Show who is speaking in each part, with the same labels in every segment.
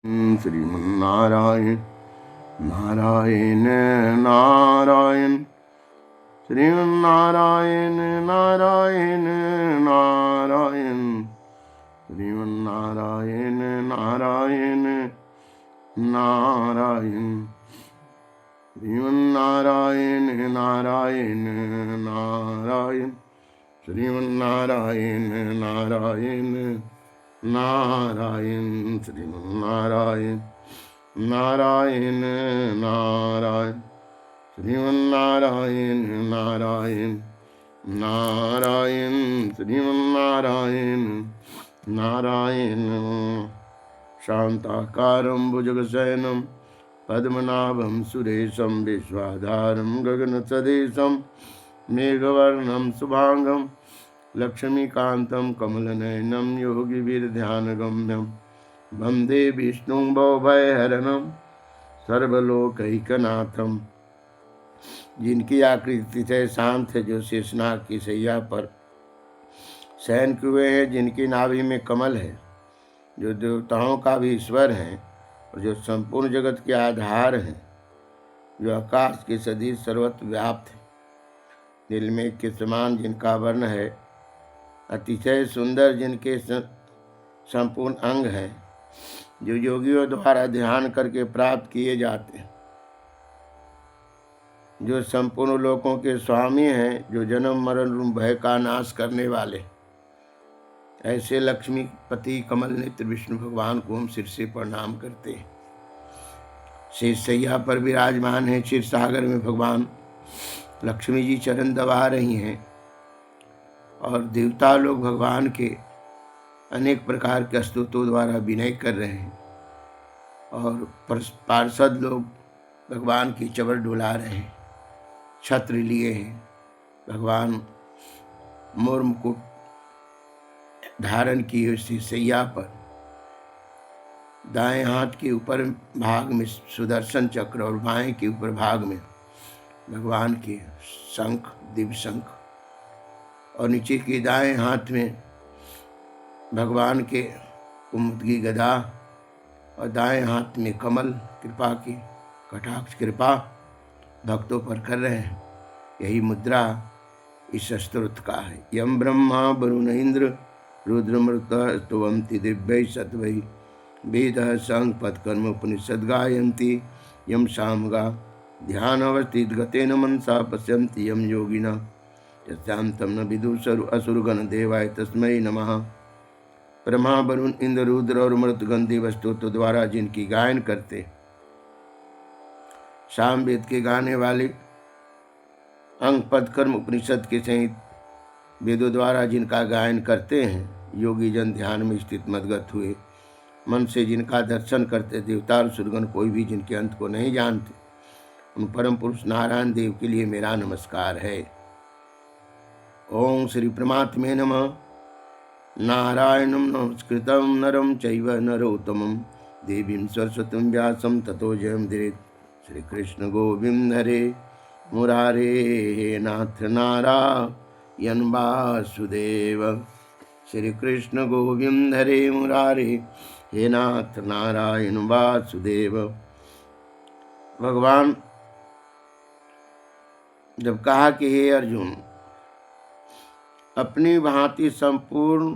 Speaker 1: श्रीमन्नारायण नारायण नारायण श्रीमन्नारायण नारायण नारायण श्रीमन्नारायण नारायण नारायण श्रीमन्नारायण नारायण नारायण श्रीमन्नारायण नारायण नारायण श्रीमन्नारायण नारायण नारायण श्रीमन्नारायण नारायण नारायण श्रीमन्नारायण नारायण शांताकारं भुजगशयनं पद्मनाभं सुरेशं विश्वाधारं गगनसदृशं मेघवर्णं शुभांगं लक्ष्मीकान्तं कमलनयनं योगिभिर्ध्यानगम्यं वन्दे विष्णुं भवभयहरणं सर्वलोकैकनाथं। जिनकी आकृति से शांत है, जो शेषनाग की शैया पर शयन किए हैं, जिनकी नाभि में कमल है, जो देवताओं का भी ईश्वर हैं और जो संपूर्ण जगत के आधार हैं, जो आकाश के सदृश सर्वत्र व्याप्त है, नीलमेघ के समान जिनका वर्ण है, अतिशय सुंदर जिनके संपूर्ण अंग हैं, जो योगियों द्वारा ध्यान करके प्राप्त किए जाते हैं, जो संपूर्ण लोकों के स्वामी हैं, जो जन्म मरण रूप भय का नाश करने वाले, ऐसे लक्ष्मीपति कमल नेत्र विष्णु भगवान को हम सिर से प्रणाम करते हैं। शेष शैया पर विराजमान है। क्षीर सागर में भगवान लक्ष्मी जी चरण दबा रही हैं और देवता लोग भगवान के अनेक प्रकार के स्तुतों द्वारा विनय कर रहे हैं और पार्षद लोग भगवान की चवर डुला रहे हैं, छत्र लिए हैं। भगवान मोर मुकुट धारण किए हुए सैया पर दाएं हाथ के ऊपर भाग में सुदर्शन चक्र और बाएं के ऊपर भाग में भगवान के शंख, दिव्य शंख, और नीचे के दाएं हाथ में भगवान के कुमुदगी गदा और दाएं हाथ में कमल कृपा की कटाक्ष कृपा भक्तों पर कर रहे हैं। यही मुद्रा इस स्तोत्र का है। यम ब्रह्मा वरुण इंद्र रुद्रमृत स्तुवन्ति दिव्यै सत्वै वेदः संग पदकर्म उपनिषद गायन्ति यम सामगा ध्यानावस्थित गतेन मनसा पश्यन्ति यम योगिना यस्यांतं न विदुषरु असुरगण देवाय तस्मै नमः। ब्रह्मा वरुण इंद्र रुद्र और मृतगण देव स्तोत्र द्वारा जिनकी गायन करते, साम वेद के गाने वाले, अंग पद कर्म उपनिषद के सहित वेदों द्वारा जिनका गायन करते हैं, योगी जन ध्यान में स्थित मदगत हुए, मन से जिनका दर्शन करते, देवता और सुरगण कोई भी जिनके अंत को नहीं जानते, उन परम पुरुष नारायण देव के लिए मेरा नमस्कार है। ओम श्री परमात्मे नमः। नारायणं नमस्कृतं नरं चैव नरोत्तमं देवीं सरस्वतीं व्यासं ततो जयमुदीरयेत्। श्री कृष्ण गोविंद हरे मुरारे हे नाथ नारायण वासुदेव। श्री कृष्ण गोविंद हरे मुरारे हे नाथ नारायण वासुदेव। भगवान जब कहा कि हे अर्जुन, अपनी भांति संपूर्ण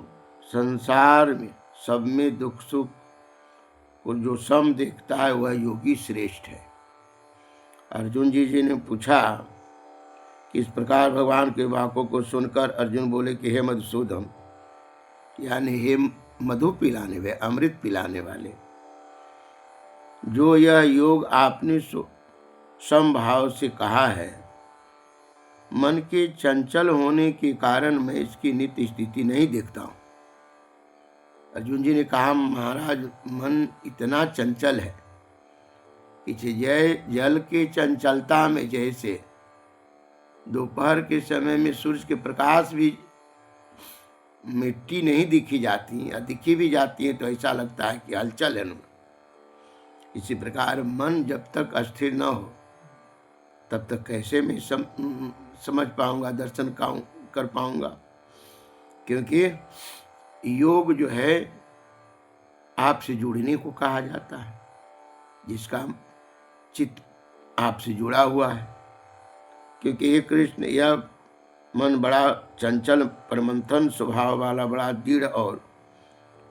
Speaker 1: संसार में सब में दुख सुख को जो सम देखता है वह योगी श्रेष्ठ है। अर्जुन जी ने पूछा कि इस प्रकार भगवान के वाक्यों को सुनकर अर्जुन बोले कि हे मधुसूदन, यानी हे मधु पिलाने वे अमृत पिलाने वाले, जो यह योग आपने समभाव से कहा है, मन के चंचल होने के कारण मैं इसकी नित्य स्थिति नहीं देखता हूँ। अर्जुन जी ने कहा, महाराज, मन इतना चंचल है कि जल के चंचलता में जैसे दोपहर के समय में सूर्य के प्रकाश भी मिट्टी नहीं दिखी जाती, या दिखी भी जाती है तो ऐसा लगता है कि हलचल है। इसी प्रकार मन जब तक अस्थिर न हो तब तक कैसे मैं समझ पाऊंगा, दर्शन कर पाऊंगा। क्योंकि योग जो है आपसे जुड़ने को कहा जाता है, जिसका चित्त आपसे जुड़ा हुआ है। क्योंकि हे कृष्ण, यह मन बड़ा चंचल परमंथन स्वभाव वाला, बड़ा दृढ़ और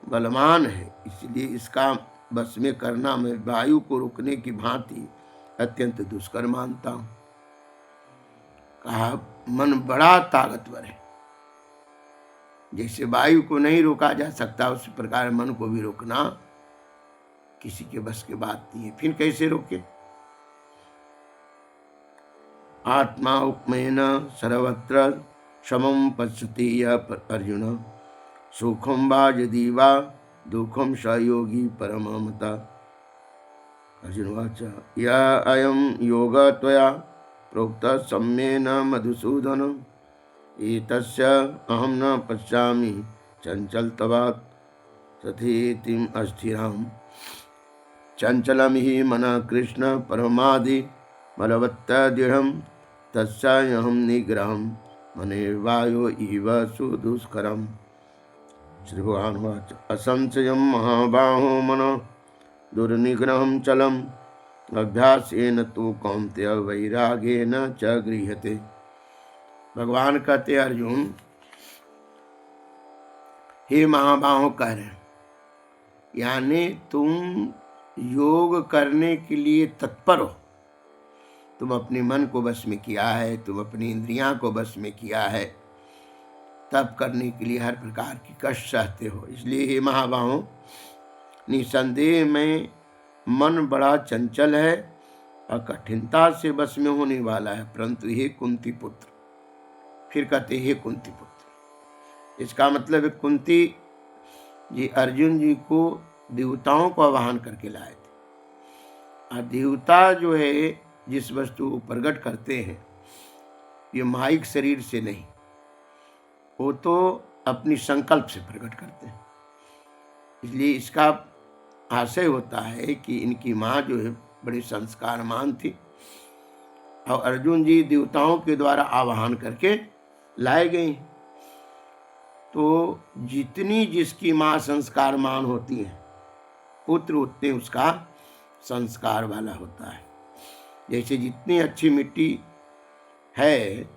Speaker 1: बलवान है, इसलिए इसका बस में करना मैं वायु को रोकने की भांति अत्यंत दुष्कर मानता हूं। कहा मन बड़ा ताकतवर है, जैसे वायु को नहीं रोका जा सकता उसी प्रकार मन को भी रोकना किसी के बस की बात नहीं है। फिर कैसे रोके? आत्मा उपमेन सर्वत्र समम पश्यति यह अर्जुन, सुखम वा यदि वा दुखम स योगी परममता। अर्जुन वाच या अयम योग त्वया प्रोक्त सम्येन मधुसूदन, एतस्य अहम न पश्यामि चंचलत्वात् तथेतिम अस्थिराम, चंचलम हि मना कृष्ण परमादि बलवत्त दृढ़, तस्याहम निग्रहम मने वायो इव सुदुष्करम। श्री भगवान वाच असंशयम महाबाहो मन दुर्निग्रहम चलम, अभ्यासेन तु कौन्तेय वैरागेन च गृह्यते। भगवान कहते अर्जुन, हे महाबाहो कह रहे, यानी तुम योग करने के लिए तत्पर हो, तुम अपने मन को वश में किया है, तुम अपनी इंद्रियां को वश में किया है, तप करने के लिए हर प्रकार की कष्ट सहते हो। इसलिए हे महाबाहो, निसंदेह में मन बड़ा चंचल है और कठिनता से वश में होने वाला है। परंतु हे कुंती पुत्र, फिर कहते हे कुंती पुत्र, इसका मतलब है कुंती जी अर्जुन जी को देवताओं को आवाहन करके लाए थे। और देवता जो है जिस वस्तु को प्रकट करते हैं, ये माइक शरीर से नहीं, वो तो अपनी संकल्प से प्रकट करते हैं। इसलिए इसका आशय होता है कि इनकी माँ जो है बड़ी संस्कारमान थी और अर्जुन जी देवताओं के द्वारा आवाहन करके लाए गए। तो जितनी जिसकी माँ संस्कारमान होती है, पुत्र उतने उसका संस्कार वाला होता है। जैसे जितनी अच्छी मिट्टी है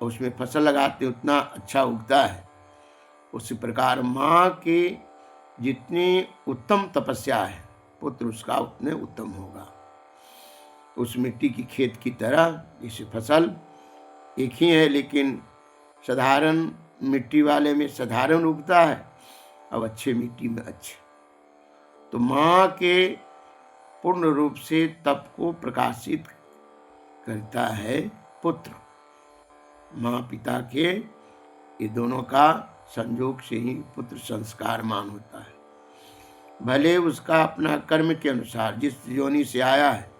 Speaker 1: उसमें फसल लगाते उतना अच्छा उगता है, उसी प्रकार माँ के जितनी उत्तम तपस्या है, पुत्र उसका उतने उत्तम होगा। उस मिट्टी की खेत की तरह जैसे फसल एक ही है, लेकिन साधारण मिट्टी वाले में साधारण उगता है और अच्छे मिट्टी में अच्छे। तो माँ के पूर्ण रूप से तप को प्रकाशित करता है पुत्र। माँ पिता के ये दोनों का संयोग से ही पुत्र संस्कारमान होता है। भले उसका अपना कर्म के अनुसार, जिस योनि से आया है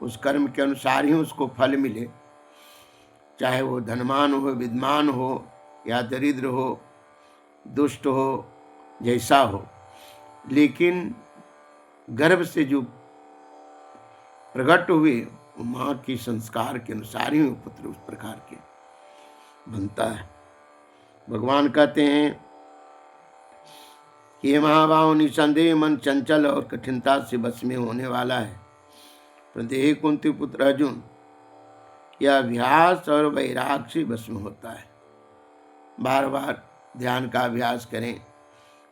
Speaker 1: उस कर्म के अनुसार ही उसको फल मिले, चाहे वो धनवान हो, विद्वान हो या दरिद्र हो, दुष्ट हो, जैसा हो। लेकिन गर्भ से जो प्रकट हुए वो माँ की संस्कार के अनुसार ही पुत्र उस प्रकार के बनता है। भगवान कहते हैं कि महाबाहो, निसंदेह मन चंचल और कठिनता से बस में होने वाला है। परंतु हे कुंती पुत्र अर्जुन, यह अभ्यास और वैराग से बस में होता है। बार बार ध्यान का अभ्यास करें,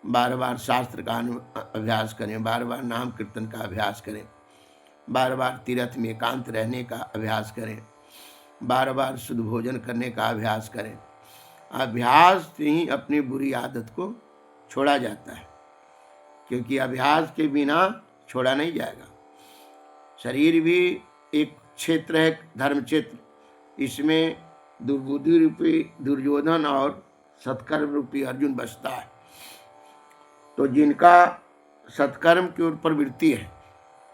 Speaker 1: बार बार शास्त्र का अभ्यास करें, बार बार नाम कीर्तन का अभ्यास करें, बार बार तीर्थ में एकांत रहने का अभ्यास करें, बार बार शुद्ध भोजन करने का अभ्यास करें। अभ्यास से ही अपनी बुरी आदत को छोड़ा जाता है, क्योंकि अभ्यास के बिना छोड़ा नहीं जाएगा। शरीर भी एक क्षेत्र है, धर्म क्षेत्र, इसमें दुर्बुद्धि रूपी दुर्योधन और सत्कर्म रूपी अर्जुन बसता है। तो जिनका सत्कर्म की ओर प्रवृत्ति है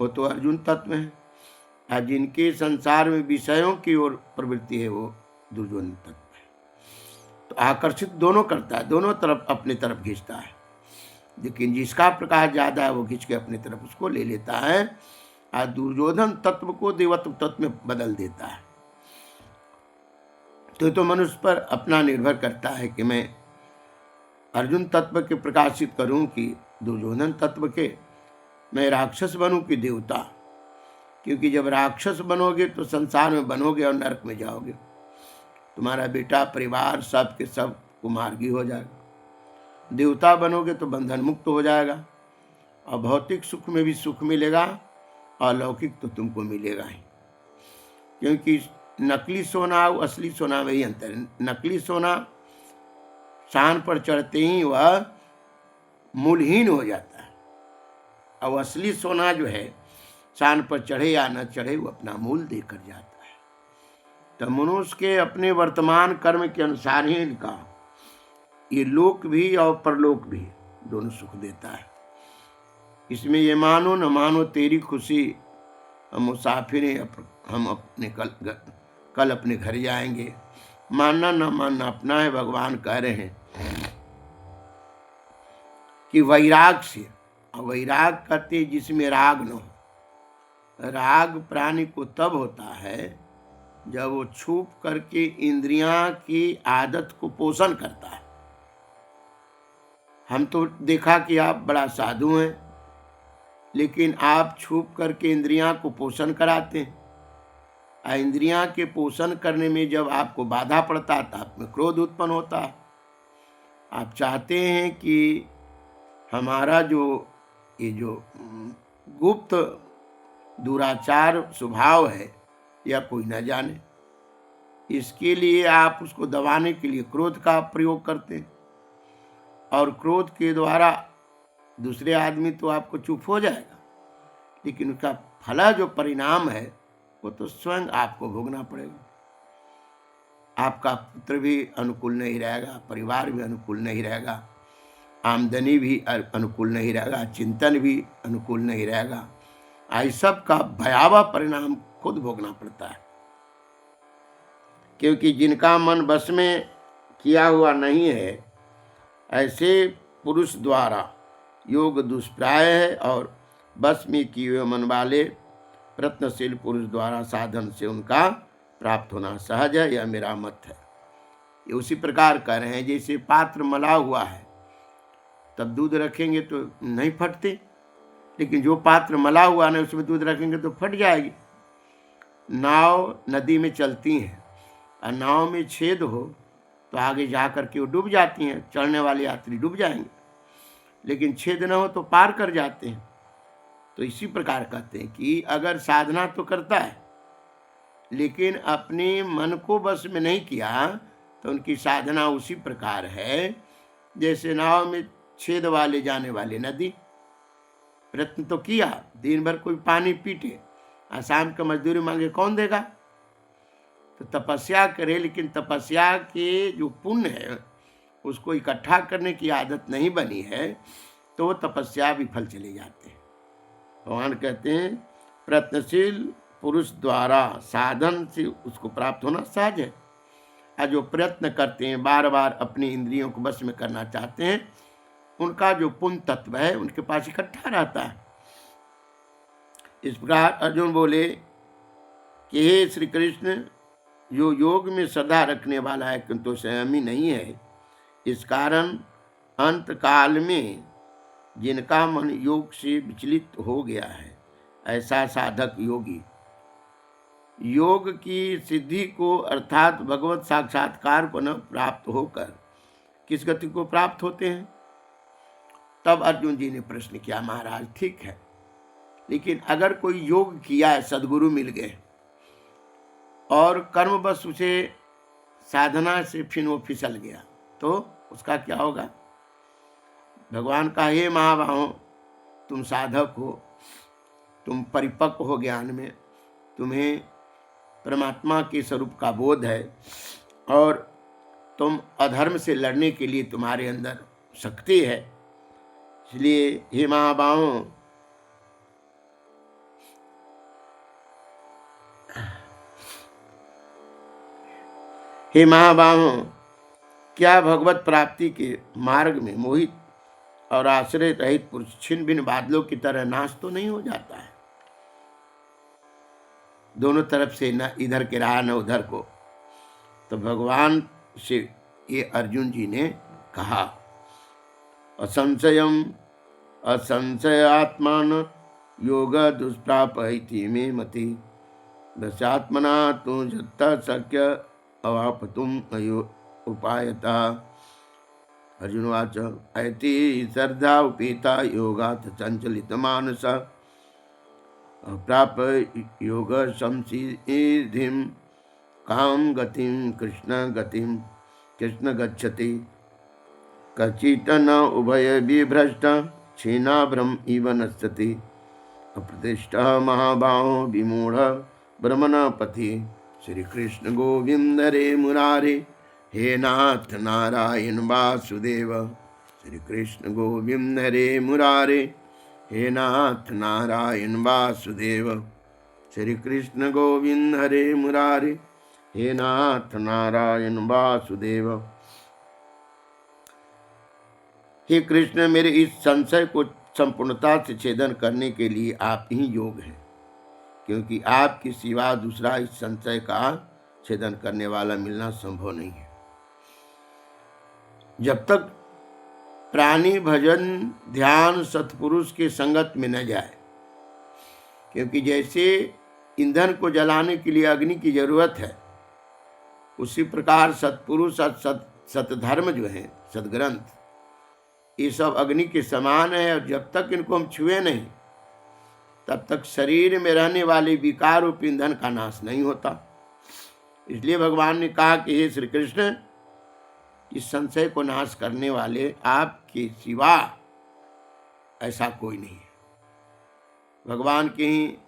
Speaker 1: वो तो अर्जुन तत्व है, और जिनके संसार में विषयों की ओर प्रवृत्ति है वो दुर्योधन तत्व है। तो आकर्षित दोनों करता है, दोनों तरफ अपनी तरफ खींचता है। लेकिन जिसका प्रकाश ज्यादा है वो खींच के अपनी तरफ उसको ले लेता है, और दुर्योधन तत्व को देवत्व तत्व में बदल देता है। तो मनुष्य पर अपना निर्भर करता है कि मैं अर्जुन तत्व के प्रकाशित करूं कि दुर्योधन तत्व के, मैं राक्षस बनूं कि देवता? क्योंकि जब राक्षस बनोगे तो संसार में बनोगे और नरक में जाओगे, तुम्हारा बेटा परिवार सब के सब कुमार्गी हो जाएगा। देवता बनोगे तो बंधन मुक्त हो जाएगा और भौतिक सुख में भी सुख मिलेगा और लौकिक तो तुमको मिलेगा ही। क्योंकि नकली सोना और असली सोना में ही अंतर है। नकली सोना शान पर चढ़ते ही वह मूल्यहीन हो जाता है और असली सोना जो है शान पर चढ़े या न चढ़े वो अपना मूल देकर जाता है। तो मनुष्य के अपने वर्तमान कर्म के अनुसार ही इनका ये लोक भी और परलोक भी दोनों सुख देता है। इसमें ये मानो न मानो तेरी खुशी, हम मुसाफिर हैं, हम अपने कल अपने घर जाएंगे। मानना न मानना अपना है। भगवान कह रहे हैं कि वैराग से, और वैराग कहते जिसमें राग न हो। राग प्राणी को तब होता है जब वो छुप करके इंद्रियां की आदत को पोषण करता है। हम तो देखा कि आप बड़ा साधु हैं, लेकिन आप छुप करके इंद्रियां को पोषण कराते हैं। इंद्रियां के पोषण करने में जब आपको बाधा पड़ता है तो आप में क्रोध उत्पन्न होता है। आप चाहते हैं कि हमारा ये जो गुप्त दुराचार स्वभाव है या कोई न जाने, इसके लिए आप उसको दबाने के लिए क्रोध का प्रयोग करते हैं। और क्रोध के द्वारा दूसरे आदमी तो आपको चुप हो जाएगा, लेकिन उसका फला जो परिणाम है वो तो स्वयं आपको भोगना पड़ेगा। आपका पुत्र भी अनुकूल नहीं रहेगा, परिवार भी अनुकूल नहीं रहेगा, आमदनी भी अनुकूल नहीं रहेगा, चिंतन भी अनुकूल नहीं रहेगा। इस सब का भयावह परिणाम खुद भोगना पड़ता है। क्योंकि जिनका मन बस में किया हुआ नहीं है, ऐसे पुरुष द्वारा योग दुष्प्राय है, और बस में किए हुए मन वाले प्रयत्नशील पुरुष द्वारा साधन से उनका प्राप्त होना सहज है। यह मेरा मत है। ये उसी प्रकार कह रहे हैं जैसे पात्र मला हुआ है, तब दूध रखेंगे तो नहीं फटते, लेकिन जो पात्र मला हुआ नहीं उसमें दूध रखेंगे तो फट जाएगी। नाव नदी में चलती हैं और नाव में छेद हो तो आगे जा कर के वो डूब जाती हैं, चढ़ने वाले यात्री डूब जाएंगे, लेकिन छेद न हो तो पार कर जाते हैं। तो इसी प्रकार कहते हैं कि अगर साधना तो करता है लेकिन अपने मन को बस में नहीं किया तो उनकी साधना उसी प्रकार है जैसे नाव में छेद वाले जाने वाले नदी। प्रयत्न तो किया, दिन भर कोई पानी पीटे और शाम का मजदूरी मांगे, कौन देगा? तो तपस्या करे, लेकिन तपस्या के जो पुण्य है उसको इकट्ठा करने की आदत नहीं बनी है, तो वो तपस्या विफल चले जाते हैं। भगवान कहते हैं प्रयत्नशील पुरुष द्वारा साधन से उसको प्राप्त होना सहज है। और जो प्रयत्न करते हैं, बार बार अपनी इंद्रियों को बस में करना चाहते हैं, उनका जो पुण्य तत्व है उनके पास इकट्ठा रहता है। इस प्रकार अर्जुन बोले कि हे श्री कृष्ण, जो योग में श्रद्धा रखने वाला है किंतु संयमी नहीं है, इस कारण अंत काल में जिनका मन योग से विचलित हो गया है, ऐसा साधक योगी योग की सिद्धि को अर्थात भगवत साक्षात्कार को न प्राप्त होकर किस गति को प्राप्त होते हैं? तब अर्जुन जी ने प्रश्न किया, महाराज ठीक है, लेकिन अगर कोई योग किया है, सद्गुरु मिल गए और कर्म बस उसे साधना से फिर वो फिसल गया, तो उसका क्या होगा? भगवान का हे महाबाहो, तुम साधक हो, तुम परिपक्व हो ज्ञान में, तुम्हें परमात्मा के स्वरूप का बोध है और तुम अधर्म से लड़ने के लिए तुम्हारे अंदर शक्ति है। इसलिए हे महाबाहो, हे महाबाहो, क्या भगवत प्राप्ति के मार्ग में मोहित और आश्रय रहित पुरुष छिन्न भिन्न बादलों की तरह नाश तो नहीं हो जाता है? दोनों तरफ से न इधर के रहा न उधर को। तो भगवान से ये अर्जुन जी ने कहा, असंशयम असंशयात्मान योग दुष्प्राप इति मे मति दशात्मना तु जत्ता शक्य अवापतुम अयो उपायता। अर्जुनवाच ऐति श्रद्धा उपेता योगात् चंचलित मानस प्राप योग संसिधिं काम गतिं कृष्ण गच्छति कचित न उभय विभ्रष्ट क्षीणाभ्रम इव नश्यति अप्रतिष्ठ महाबाहो विमूढ़ ब्रह्मणपति। श्री कृष्ण गोविंद रे मुरारे हे नाथ नारायण वासुदेव। श्री कृष्ण गोविंद रे मुरारे हे नाथ नारायण वासुदेव। श्री कृष्ण गोविंद हरे मुरारे हे नाथ नारायण वासुदेव। हे कृष्ण, मेरे इस संशय को संपूर्णता से छेदन करने के लिए आप ही योग हैं, क्योंकि आपके सिवा दूसरा इस संशय का छेदन करने वाला मिलना संभव नहीं है। जब तक प्राणी भजन ध्यान सत्पुरुष के संगत में न जाए, क्योंकि जैसे ईंधन को जलाने के लिए अग्नि की जरूरत है, उसी प्रकार सत्पुरुष और सतधर्म जो है, सदग्रंथ, ये सब अग्नि के समान है। और जब तक इनको हम छुए नहीं, तब तक शरीर में रहने वाले विकार रूप ईंधन का नाश नहीं होता। इसलिए भगवान ने कहा कि हे श्री कृष्ण, इस संशय को नाश करने वाले आपके सिवा ऐसा कोई नहीं है। भगवान के ही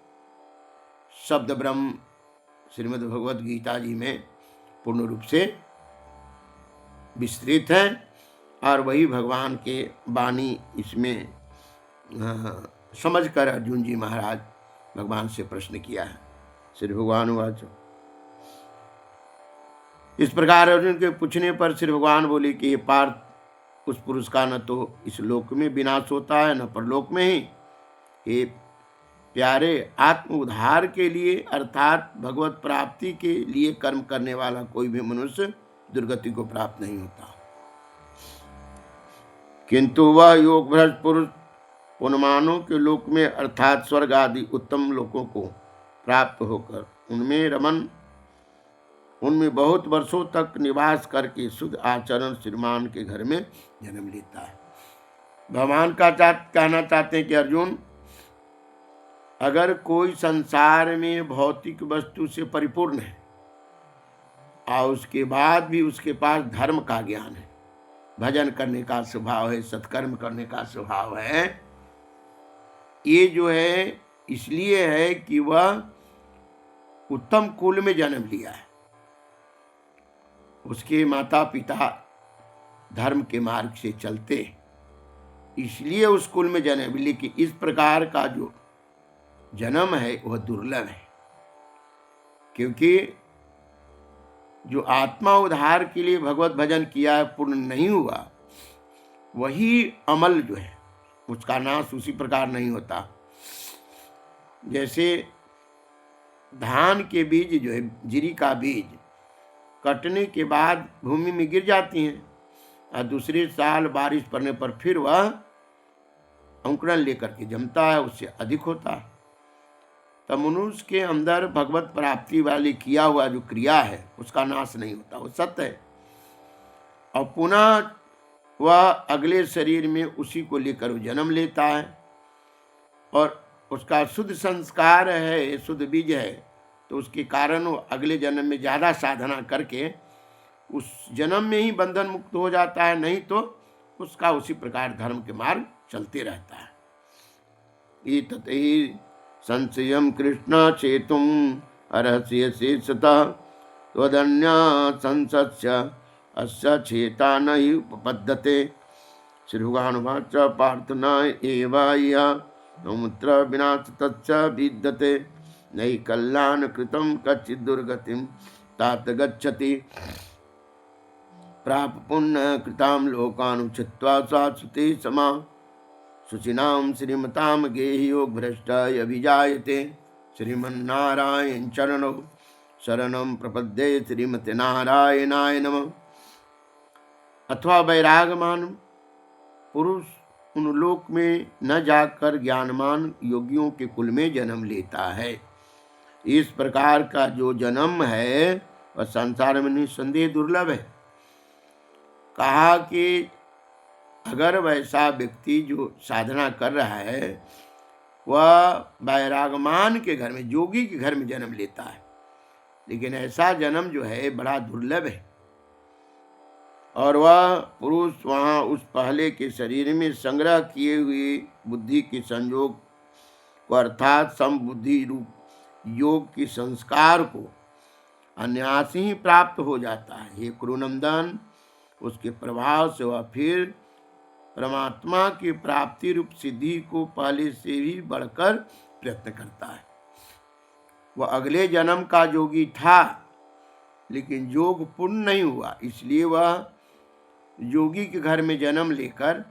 Speaker 1: शब्द ब्रह्म श्रीमद् भगवद गीता जी में पूर्ण रूप से विस्तृत है, और वही भगवान के वाणी इसमें समझकर अर्जुन जी महाराज भगवान से प्रश्न किया है। श्री भगवान वाच, इस प्रकार अर्जुन के पूछने पर श्री भगवान बोले कि ये पार्थ, उस पुरुष का न तो इस लोक में विनाश होता है न परलोक में ही। ये प्यारे, आत्म उद्धार के लिए अर्थात भगवत प्राप्ति के लिए कर्म करने वाला कोई भी मनुष्य दुर्गति को प्राप्त नहीं होता, किंतु वह योग भ्रष्ट पुरुष पुण्यमानों के लोक में अर्थात स्वर्ग आदि उत्तम लोकों को प्राप्त होकर उनमें बहुत वर्षों तक निवास करके शुद्ध आचरण श्रीमान के घर में जन्म लेता है। भगवान का कहना चाहते हैं कि अर्जुन, अगर कोई संसार में भौतिक वस्तु से परिपूर्ण है और उसके बाद भी उसके पास धर्म का ज्ञान है, भजन करने का स्वभाव है, सत्कर्म करने का स्वभाव है, ये जो है इसलिए है कि वह उत्तम कुल में जन्म लिया है, उसके माता पिता धर्म के मार्ग से चलते, इसलिए उस कुल में जन्म। लेकिन इस प्रकार का जो जन्म है वह दुर्लभ है, क्योंकि जो आत्मा उद्धार के लिए भगवत भजन किया है, पूर्ण नहीं हुआ, वही अमल जो है उसका नाश उसी प्रकार नहीं होता। जैसे धान के बीज जो है, जीरी का बीज कटने के बाद भूमि में गिर जाती हैं और दूसरे साल बारिश पड़ने पर फिर वह अंकुरण लेकर के जमता है, उससे अधिक होता है। तब मनुष्य के अंदर भगवत प्राप्ति वाली किया हुआ जो क्रिया है उसका नाश नहीं होता, वो सत्य है, और पुनः वह अगले शरीर में उसी को लेकर वो जन्म लेता है, और उसका शुद्ध संस्कार है, शुद्ध बीज है, तो उसके कारण वो अगले जन्म में ज़्यादा साधना करके उस जन्म में ही बंधन मुक्त हो जाता है, नहीं तो उसका उसी प्रकार धर्म के मार्ग चलते रहता है। ये ततहि संशयम कृष्ण चेतुम अर्हस्य शेषतः त्वदन्या संसस्य अस्य चेता नहि उपपद्यते। श्री भगवानुवाच पार्थना एवाया नमुत्र विनाश तच्च विद्यते नहि कल्याण कृतं कच्चित् दुर्गतिं तात गच्छति प्राप पुण्य कृतां लोकानुचित्वा शाश्वते समा शुचिनां श्रीमतां गेह्यो भ्रष्टाय अभिजायते। श्रीमन्नारायण चरणौ शरणं प्रपद्ये श्रीमते नारायणाय नमः। अथवा वैरागमान पुरुष उन लोक में न जाकर ज्ञानमान योगियों के कुल में जन्म लेता है। इस प्रकार का जो जन्म है वह संसार में निस्संदेह दुर्लभ है। कहा कि अगर वैसा व्यक्ति जो साधना कर रहा है वह वैरागमान के घर में, योगी के घर में जन्म लेता है, लेकिन ऐसा जन्म जो है बड़ा दुर्लभ है। और वह पुरुष वहाँ उस पहले के शरीर में संग्रह किए हुए बुद्धि के संयोग को अर्थात समबुद्धि रूप योग के संस्कार को अनायास ही प्राप्त हो जाता है। हे कुरुनंदन, उसके प्रभाव से वह फिर परमात्मा की प्राप्ति रूप सिद्धि को पहले से भी बढ़कर प्रयत्न करता है। वह अगले जन्म का योगी था, लेकिन योग पूर्ण नहीं हुआ, इसलिए वह योगी के घर में जन्म लेकर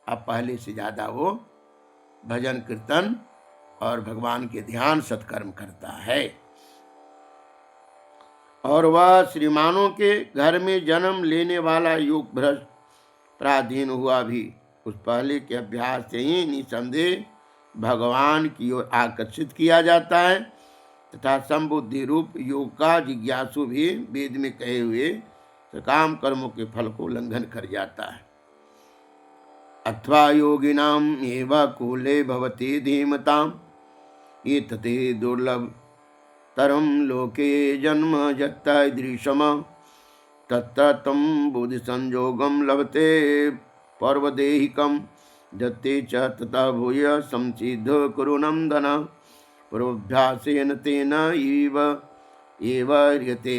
Speaker 1: अब पहले से ज्यादा वो भजन कीर्तन और भगवान के ध्यान सत्कर्म करता है। और वह श्रीमानों के घर में जन्म लेने वाला योग भ्रष्ट पराधीन हुआ भी उस पहले के अभ्यास से ही निसंदेह भगवान की ओर आकर्षित किया जाता है तथा संबुद्धि रूप योग का जिज्ञासु भी वेद में कहे हुए सकाम कर्मों के फल को उल्लंघन कर जाता है। अथवा योगिनाम एव कूले भवति धीमताम एतते दुर्लभ तरम लोके जन्म जत्तदृशम तत्र तम बुद्धि संयोगम लभते पर्वदेहिकम जत्ते च तथा भूय संसिद्ध कुरुनंदन पूर्वाभ्यासेन तेन एव ह्रियते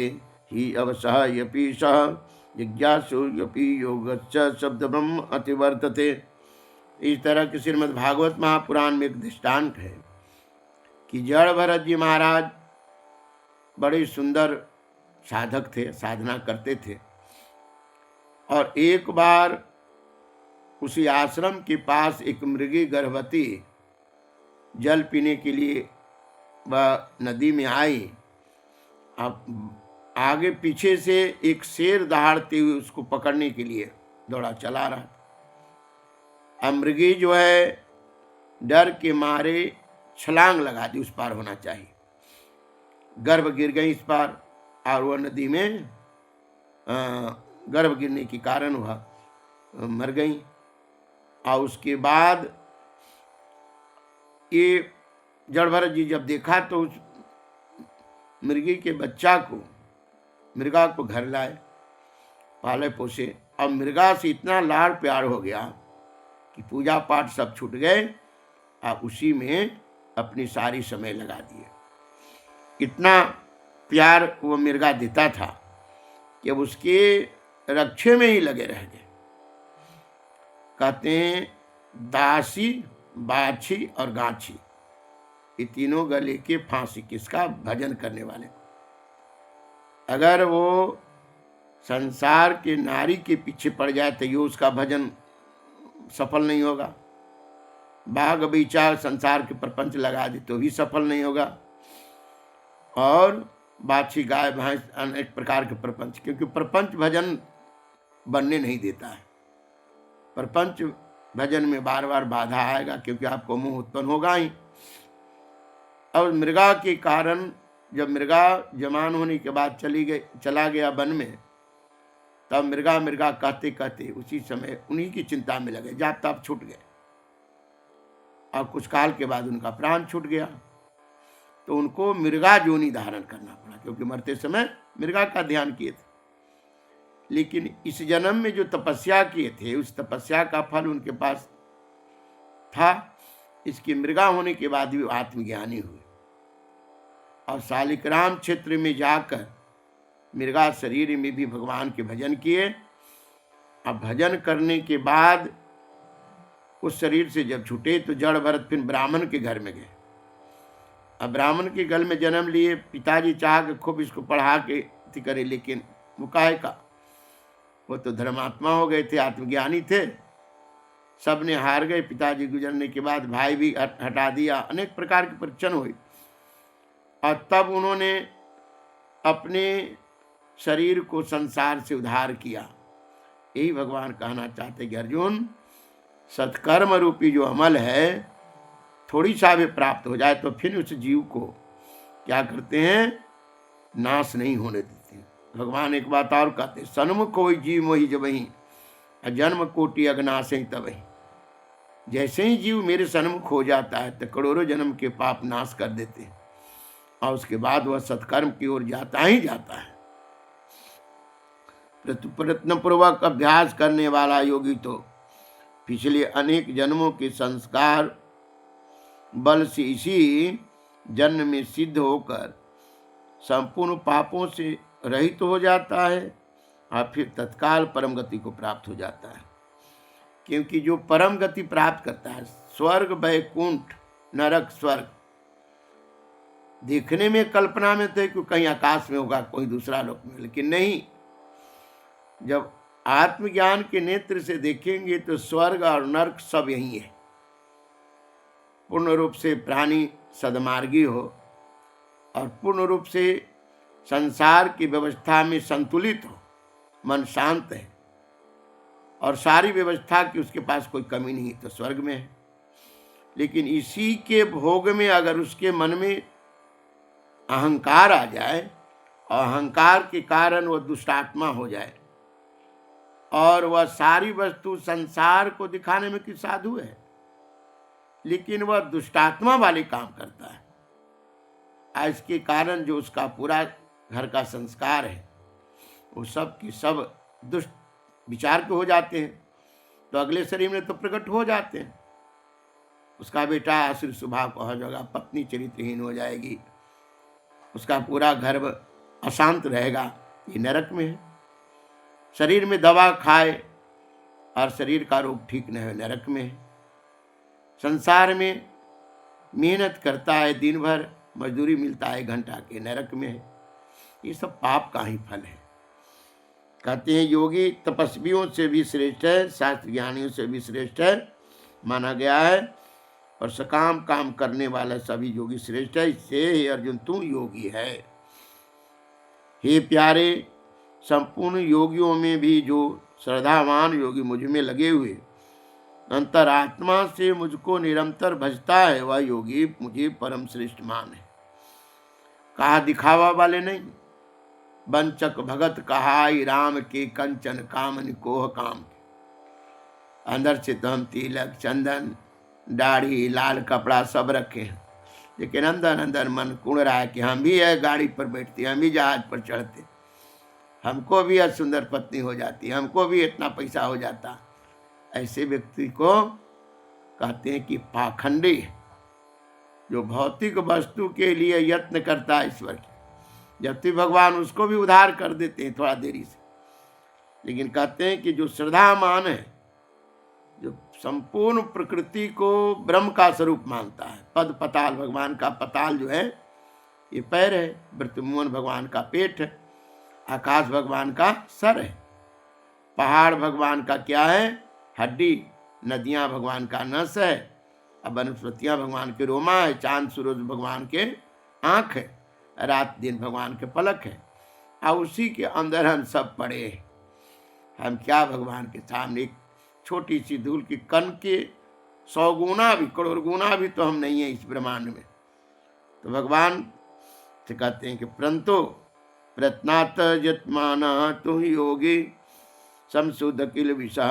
Speaker 1: हि अवसायपि सः जिज्ञासुयपि योगश्च शब्द ब्रह्म अतिवर्तते। इस तरह के श्रीमद् भागवत महापुराण में एक दृष्टांत है कि जड़ भरत जी महाराज बड़े सुंदर साधक थे, साधना करते थे, और एक बार उसी आश्रम के पास एक मृगी गर्भवती जल पीने के लिए वह नदी में आई। अब आगे पीछे से एक शेर दहाड़ते हुए उसको पकड़ने के लिए दौड़ा चला रहा था। अब मृगी जो है डर के मारे छलांग लगा दी, उस पार होना चाहिए, गर्भ गिर गई इस पार, और वह नदी में गर्भ गिरने के कारण वह मर गई। और उसके बाद ये जड़भरत जी जब देखा तो उस मृगी के बच्चा को, मृगा को घर लाए, पाले पोसे। अब मृगा से इतना लाड़ प्यार हो गया कि पूजा पाठ सब छूट गए और उसी में अपनी सारी समय लगा दिए। इतना प्यार वो मृगा देता था कि अब उसके रक्षे में ही लगे रह गए। कहते हैं दासी, बाछी और गाछी, ये तीनों गले के फांसी किसका? भजन करने वाले। अगर वो संसार के नारी के पीछे पड़ जाए तो ये उसका भजन सफल नहीं होगा। बाग बगीचा संसार के प्रपंच लगा दे तो भी सफल नहीं होगा। और बाछी, गाय, भैंस, अनेक प्रकार के प्रपंच, क्योंकि प्रपंच भजन बनने नहीं देता है। प्रपंच भजन में बार बार बाधा आएगा, क्योंकि आपको मोह उत्पन्न होगा ही। और मृगा के कारण जब मृगा जवान होने के बाद चला गया वन में, तब मृगा मृगा कहते कहते उसी समय उन्हीं की चिंता में लगे, जाप ताप छूट गए और कुछ काल के बाद उनका प्राण छूट गया। तो उनको मृगा योनि धारण करना पड़ा, क्योंकि मरते समय मृगा का ध्यान किए थे। लेकिन इस जन्म में जो तपस्या किए थे उस तपस्या का फल उनके पास था। इसकी मृगा होने के बाद भी आत्मज्ञानी हुए और शालिग्राम क्षेत्र में जाकर मृगा शरीर में भी भगवान के भजन किए। अब भजन करने के बाद उस शरीर से जब छूटे तो जड़ भरत फिर ब्राह्मण के घर में गए। अब ब्राह्मण के घर में जन्म लिए, पिताजी चाह के खूब इसको पढ़ा के करे, लेकिन वो काहे का, वो तो धर्मात्मा हो गए थे, आत्मज्ञानी थे, सब ने हार गए। पिताजी गुजरने के बाद भाई भी हटा दिया, अनेक प्रकार की परीक्षण हुई। और तब उन्होंने अपने शरीर को संसार से उद्धार किया। यही भगवान कहना चाहते कि अर्जुन, सत्कर्म रूपी जो अमल है थोड़ी सा भी प्राप्त हो जाए तो फिर उस जीव को क्या करते हैं, नाश नहीं होने देते। भगवान एक बात और कहते हैं, सन्मुख कोई जीव मोहि जबहि, अजन्म कोटि अगनाशहि तबहि। जैसे ही जीव मेरे सन्मुख हो जाता है तो करोड़ों जन्म के पाप नाश कर देते हैं और उसके बाद वह सत्कर्म की ओर जाता ही जाता है। प्रयत्न पूर्वक अभ्यास करने वाला योगी तो पिछले अनेक जन्मों के संस्कार बल से इसी जन्म में सिद्ध होकर संपूर्ण पापों से रहित हो जाता है और फिर तत्काल परम गति को प्राप्त हो जाता है। क्योंकि जो परम गति प्राप्त करता है, स्वर्ग वैकुंठ नरक स्वर्ग, देखने में कल्पना में तो कि कहीं आकाश में होगा, कोई दूसरा लोक में, लेकिन नहीं, जब आत्मज्ञान के नेत्र से देखेंगे तो स्वर्ग और नरक सब यही है। पूर्ण रूप से प्राणी सदमार्गी हो और पूर्ण रूप से संसार की व्यवस्था में संतुलित हो, मन शांत है और सारी व्यवस्था की उसके पास कोई कमी नहीं, तो स्वर्ग में है। लेकिन इसी के भोग में अगर उसके मन में अहंकार आ जाए और अहंकार के कारण वह दुष्टात्मा हो जाए और वह सारी वस्तु संसार को दिखाने में कि साधु है, लेकिन वह दुष्टात्मा वाले काम करता है, इसके कारण जो उसका पूरा घर का संस्कार है वो सब की सब दुष्ट विचार के हो जाते हैं, तो अगले शरीर में तो प्रकट हो जाते हैं। उसका बेटा असुर स्वभाव का हो जाएगा, पत्नी चरित्रहीन हो जाएगी, उसका पूरा घर अशांत रहेगा, ये नरक में है। शरीर में दवा खाए और शरीर का रोग ठीक न हो, नरक में है। संसार में मेहनत करता है, दिन भर मजदूरी मिलता है घंटा के, नरक में है। ये सब पाप का ही फल है। कहते हैं योगी तपस्वियों से भी श्रेष्ठ है, शास्त्र ज्ञानियों से भी श्रेष्ठ है माना गया है, और सकाम काम करने वाला सभी योगी श्रेष्ठ है। इससे हे अर्जुन तू योगी है। हे प्यारे, संपूर्ण योगियों में भी जो श्रद्धावान योगी मुझ में लगे हुए अंतरात्मा से मुझको निरंतर भजता है, वह योगी मुझे परम श्रेष्ठ मान है। कहा दिखावा वाले नहीं, वंचक भगत कहाई राम के कंचन कामन कोह काम। अंदर से तो हम तिलक चंदन दाढ़ी लाल कपड़ा सब रखे हैं, लेकिन अंदर अंदर मन कुड़ रहा है कि हम भी है गाड़ी पर बैठते, हम भी जहाज पर चढ़ते, हमको भी आज सुंदर पत्नी हो जाती, हमको भी इतना पैसा हो जाता। ऐसे व्यक्ति को कहते हैं कि पाखंडी है, जो भौतिक वस्तु के लिए यत्न करता है ईश्वर की, जबकि भगवान उसको भी उद्धार कर देते हैं थोड़ा देरी से। लेकिन कहते हैं कि जो श्रद्धामान है, जो संपूर्ण प्रकृति को ब्रह्म का स्वरूप मानता है, पद पताल, भगवान का पताल जो है ये पैर है, ब्रतमोहन भगवान का पेट है, आकाश भगवान का सर है, पहाड़ भगवान का क्या है, हड्डी, नदियां भगवान का नस है, अब वनस्पतियां भगवान के रोमा है, चांद सूरज भगवान के आँख है, रात दिन भगवान के पलक है, और उसी के अंदर हम सब पड़े हैं। हम क्या भगवान के सामने एक छोटी सी धूल की कण के 100 गुना भी, करोड़ गुना भी तो हम नहीं है इस ब्रह्मांड में। तो भगवान से कहते हैं कि परंतु प्रयत्नात् यत्माना तु योगी संशुद्ध किल विषा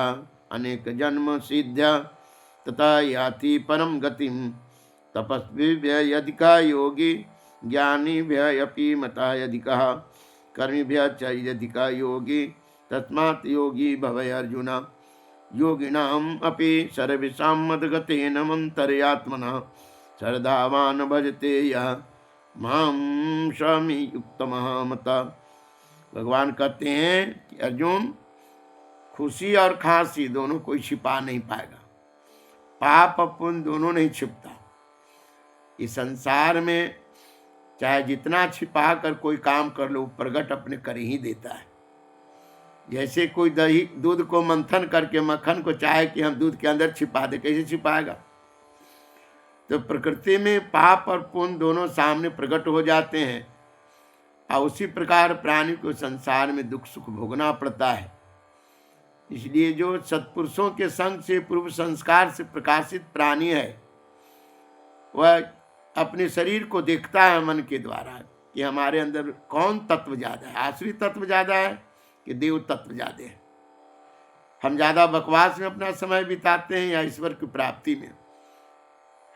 Speaker 1: अनेक जन्म सिद्ध्या तथा याति परम गतिम तपस्विभ्य यदिका योगी ज्ञानीभ्य अपि मता यदिका कर्मिभ्य च यदिका योगी तस्मात् योगी भवय अर्जुन योगिनाम अपि सर्वेषां मद्गतेन मन्तर्यात्मना श्रद्धावान् भजते यः मां स्वामी युक्तमः मता। भगवान कहते हैं कि अर्जुन, खुशी और खांसी दोनों कोई छिपा नहीं पाएगा, पाप पुण्य दोनों नहीं छिपता। इस संसार में चाहे जितना छिपा कर कोई काम कर लो, प्रगट अपने कर ही देता है। जैसे कोई दही दूध को मंथन करके मक्खन को चाहे कि हम दूध के अंदर छिपा दे, कैसे छिपाएगा? तो प्रकृति में पाप और पुण्य दोनों सामने प्रकट हो जाते हैं, और उसी प्रकार प्राणी को संसार में दुख सुख भोगना पड़ता है। इसलिए जो सत्पुरुषों के संग से पूर्व संस्कार से प्रकाशित प्राणी है, वह अपने शरीर को देखता है मन के द्वारा कि हमारे अंदर कौन तत्व ज्यादा है, आसुरी तत्व ज्यादा है कि देव तत्व ज्यादा है। हम ज्यादा बकवास में अपना समय बिताते हैं या ईश्वर की प्राप्ति में।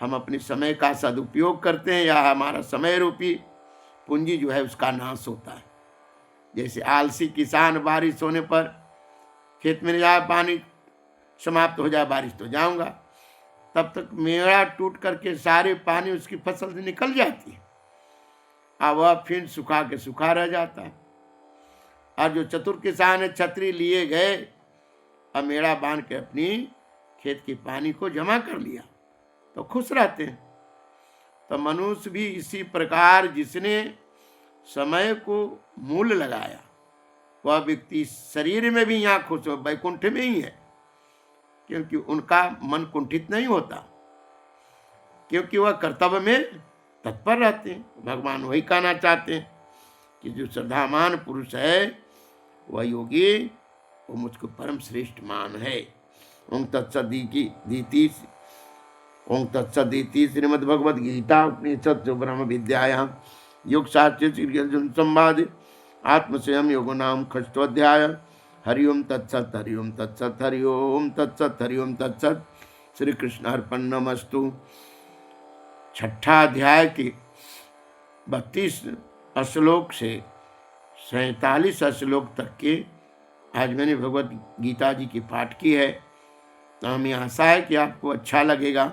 Speaker 1: हम अपने समय का सदुपयोग करते हैं या हमारा समय रूपी पूंजी जो है उसका नाश होता है। जैसे आलसी किसान बारिश होने पर खेत में जाए, पानी समाप्त हो जाए, बारिश तो जाऊंगा, तब तक मेड़ा टूट करके सारे पानी उसकी फसल से निकल जाती है, अब वह फिर सुखा के सूखा रह जाता है। और जो चतुर किसान है, छतरी लिए गए और मेड़ा बांध के अपनी खेत के पानी को जमा कर लिया तो खुश रहते हैं। तो मनुष्य भी इसी प्रकार जिसने समय को मूल्य लगाया, वह व्यक्ति शरीर में भी यहाँ खुश हो, वैकुंठ में ही है, क्योंकि उनका मन कुंठित नहीं होता, क्योंकि वह कर्तव्य में तत्पर रहते हैं। भगवान वही कहना चाहते हैं कि जो श्रद्धामान पुरुष है वह योगी, वो मुझको परम श्रेष्ठ मान है। ओम तत्सदीति ओम तत्सदीति श्रीमद्भगवद गीता उपनिषद जो ब्रह्म विद्यायां योग शास्त्र श्री अर्जुन संवाद आत्मस्वयं योगो नाम षष्ठोऽध्याय। हरि ओम तत्सत, हरि ओम तत्सत, हरि ओम तत्सत, हरि ओम तत्सत। श्री कृष्ण अर्पणमस्तु। छठा अध्याय के 32 श्लोक से 47 श्लोक तक के आज मैंने भगवत गीता जी की पाठ की है। तो हमें आशा है कि आपको अच्छा लगेगा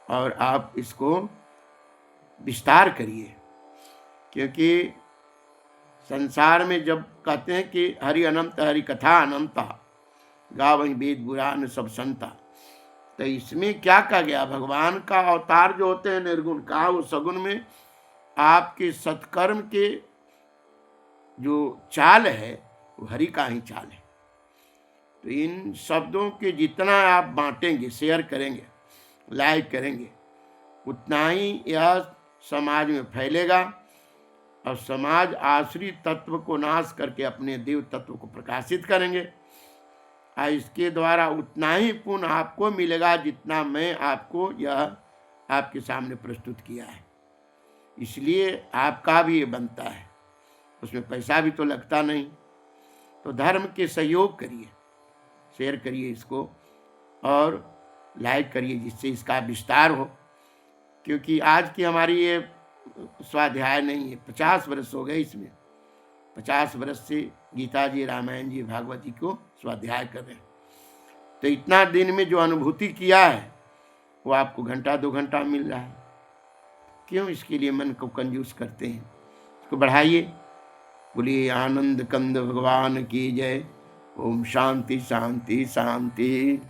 Speaker 1: और आप इसको विस्तार करिए, क्योंकि संसार में जब कहते हैं कि हरि अनंत हरि कथा अनंता गावहीं वेद पुराण सब संता, तो इसमें क्या कहा गया? भगवान का अवतार जो होते हैं निर्गुण का, वो सगुण में आपके सत्कर्म के जो चाल है वो हरि का ही चाल है। तो इन शब्दों के जितना आप बांटेंगे, शेयर करेंगे, लाइक करेंगे, उतना ही यह समाज में फैलेगा और समाज आसुरी तत्व को नाश करके अपने देव तत्व को प्रकाशित करेंगे। और इसके द्वारा उतना ही पुण्य आपको मिलेगा जितना मैं आपको यह आपके सामने प्रस्तुत किया है। इसलिए आपका भी ये बनता है, उसमें पैसा भी तो लगता नहीं। तो धर्म के सहयोग करिए, शेयर करिए इसको और लाइक करिए, जिससे इसका विस्तार हो। क्योंकि आज की हमारी ये स्वाध्याय नहीं है, 50 वर्ष हो गए इसमें। 50 वर्ष से गीता जी, रामायण जी, भागवत जी को स्वाध्याय कर रहे हैं। तो इतना दिन में जो अनुभूति किया है वो आपको घंटा 2 घंटा मिल रहा है। क्यों इसके लिए मन को कंजूस करते हैं? इसको बढ़ाइए। बोलिए आनंद कंद भगवान की जय। ओम शांति शांति शांति।